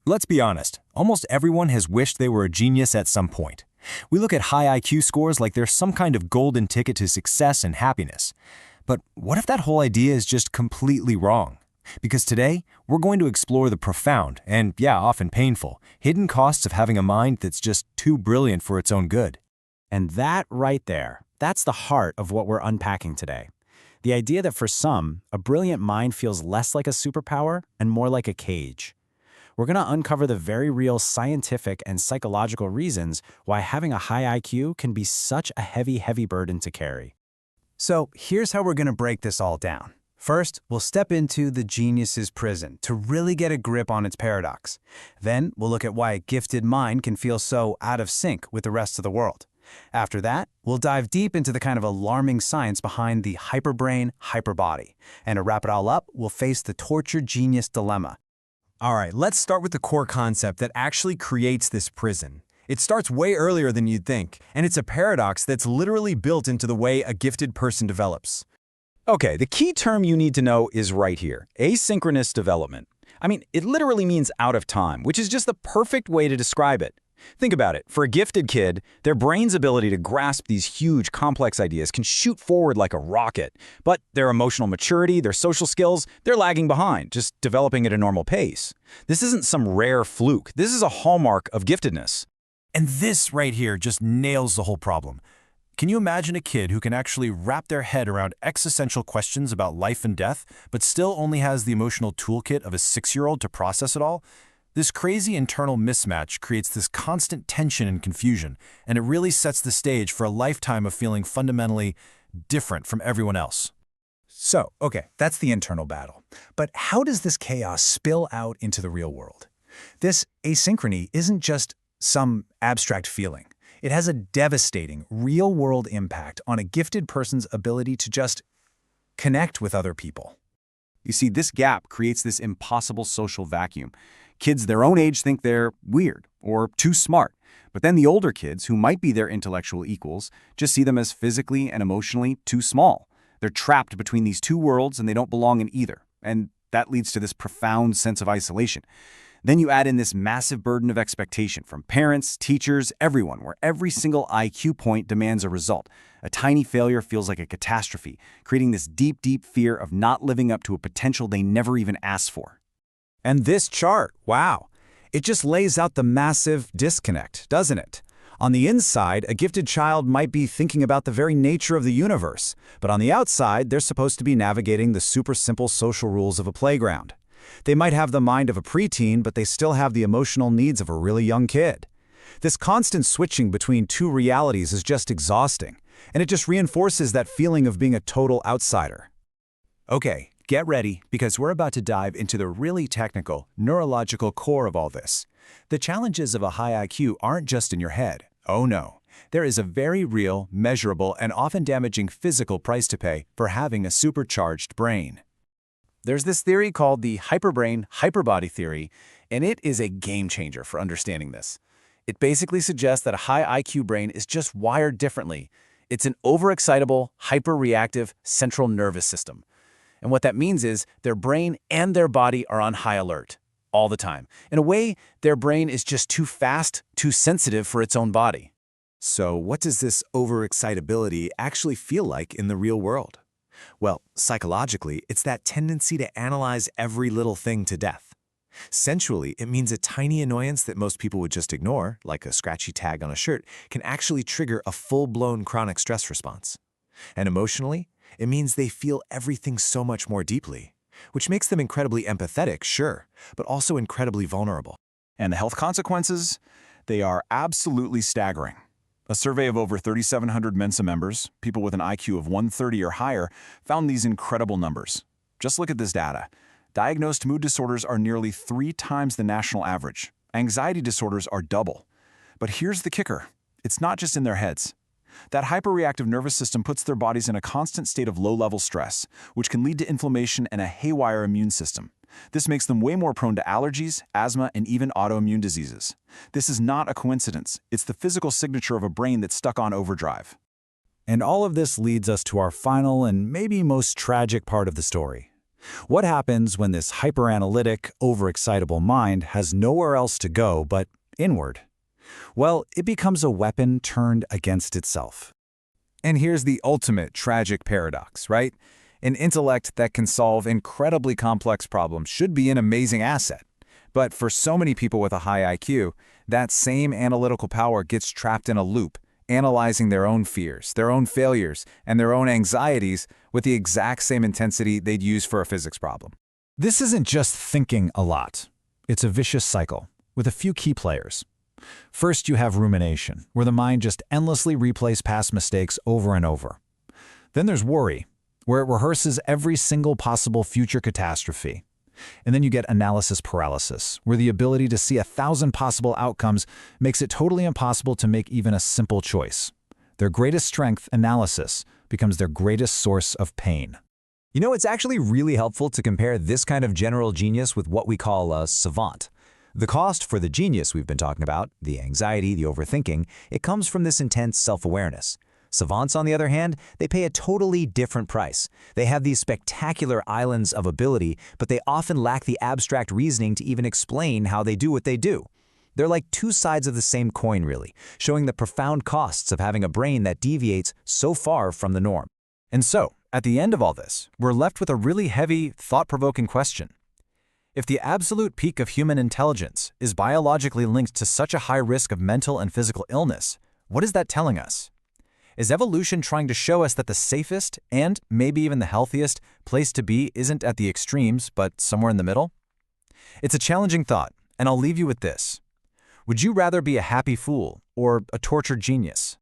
Let's be honest, almost everyone has wished they were a genius at some point. We look at high IQ scores like they're some kind of golden ticket to success and happiness. But what if that whole idea is just completely wrong? Because today, we're going to explore the profound and, yeah, often painful, hidden costs of having a mind that's just too brilliant for its own good. And that right there, that's the heart of what we're unpacking today. The idea that for some, a brilliant mind feels less like a superpower and more like a cage. We're going to uncover the very real scientific and psychological reasons why having a high IQ can be such a heavy burden to carry. So here's how we're going to break this all down. First, we'll step into the genius's prison to really get a grip on its paradox. Then, we'll look at why a gifted mind can feel so out of sync with the rest of the world. After that, we'll dive deep into the kind of alarming science behind the hyperbrain, hyperbody. And to wrap it all up, we'll face the tortured genius dilemma. All right, let's start with the core concept that actually creates this prison. It starts way earlier than you'd think, and it's a paradox that's literally built into the way a gifted person develops. Okay, the key term you need to know is right here, asynchronous development. I mean, it literally means out of time, which is just the perfect way to describe it. Think about it. For a gifted kid, their brain's ability to grasp these huge, complex ideas can shoot forward like a rocket. But their emotional maturity, their social skills, they're lagging behind, just developing at a normal pace. This isn't some rare fluke. This is a hallmark of giftedness. And this right here just nails the whole problem. Can you imagine a kid who can actually wrap their head around existential questions about life and death, but still only has the emotional toolkit of a 6-year-old to process it all? This crazy internal mismatch creates this constant tension and confusion, and it really sets the stage for a lifetime of feeling fundamentally different from everyone else. So, okay, that's the internal battle. But how does this chaos spill out into the real world? This asynchrony isn't just some abstract feeling. It has a devastating, real-world impact on a gifted person's ability to just connect with other people. You see, this gap creates this impossible social vacuum. Kids their own age think they're weird or too smart, but then the older kids, who might be their intellectual equals, just see them as physically and emotionally too small. They're trapped between these two worlds and they don't belong in either, and that leads to this profound sense of isolation. Then you add in this massive burden of expectation from parents, teachers, everyone, where every single IQ point demands a result. A tiny failure feels like a catastrophe, creating this deep fear of not living up to a potential they never even asked for. And this chart, wow, it just lays out the massive disconnect, doesn't it? On the inside, a gifted child might be thinking about the very nature of the universe, but on the outside, they're supposed to be navigating the super simple social rules of a playground. They might have the mind of a preteen, but they still have the emotional needs of a really young kid. This constant switching between two realities is just exhausting, and it just reinforces that feeling of being a total outsider. Okay, get ready, because we're about to dive into the really technical, neurological core of all this. The challenges of a high IQ aren't just in your head. Oh no. There is a very real, measurable, and often damaging physical price to pay for having a supercharged brain. There's this theory called the hyperbrain, hyperbody theory, and it is a game changer for understanding this. It basically suggests that a high IQ brain is just wired differently. It's an overexcitable, hyperreactive central nervous system. And what that means is their brain and their body are on high alert all the time. In a way, their brain is just too fast, too sensitive for its own body. So what does this overexcitability actually feel like in the real world? Well, psychologically, it's that tendency to analyze every little thing to death. Sensually, it means a tiny annoyance that most people would just ignore, like a scratchy tag on a shirt, can actually trigger a full-blown chronic stress response. And emotionally, it means they feel everything so much more deeply, which makes them incredibly empathetic, sure, but also incredibly vulnerable. And the health consequences? They are absolutely staggering. A survey of over 3,700 Mensa members, people with an IQ of 130 or higher, found these incredible numbers. Just look at this data. Diagnosed mood disorders are nearly 3 times the national average. Anxiety disorders are double. But here's the kicker. It's not just in their heads. That hyperreactive nervous system puts their bodies in a constant state of low-level stress, which can lead to inflammation and a haywire immune system. This makes them way more prone to allergies, asthma, and even autoimmune diseases. This is not a coincidence. It's the physical signature of a brain that's stuck on overdrive. And all of this leads us to our final and maybe most tragic part of the story. What happens when this hyperanalytic, overexcitable mind has nowhere else to go but inward? Well, it becomes a weapon turned against itself. And here's the ultimate tragic paradox, right? An intellect that can solve incredibly complex problems should be an amazing asset. But for so many people with a high IQ, that same analytical power gets trapped in a loop, analyzing their own fears, their own failures, and their own anxieties with the exact same intensity they'd use for a physics problem. This isn't just thinking a lot. It's a vicious cycle, with a few key players. First, you have rumination, where the mind just endlessly replays past mistakes over and over. Then there's worry, where it rehearses every single possible future catastrophe. And then you get analysis paralysis, where the ability to see 1,000 possible outcomes makes it totally impossible to make even a simple choice. Their greatest strength, analysis, becomes their greatest source of pain. You know, it's actually really helpful to compare this kind of general genius with what we call a savant. The cost for the genius we've been talking about, the anxiety, the overthinking, it comes from this intense self-awareness. Savants, on the other hand, they pay a totally different price. They have these spectacular islands of ability, but they often lack the abstract reasoning to even explain how they do what they do. They're like two sides of the same coin, really, showing the profound costs of having a brain that deviates so far from the norm. And so, at the end of all this, we're left with a really heavy, thought-provoking question. If the absolute peak of human intelligence is biologically linked to such a high risk of mental and physical illness, what is that telling us? Is evolution trying to show us that the safest, and maybe even the healthiest, place to be isn't at the extremes, but somewhere in the middle? It's a challenging thought, and I'll leave you with this. Would you rather be a happy fool or a tortured genius?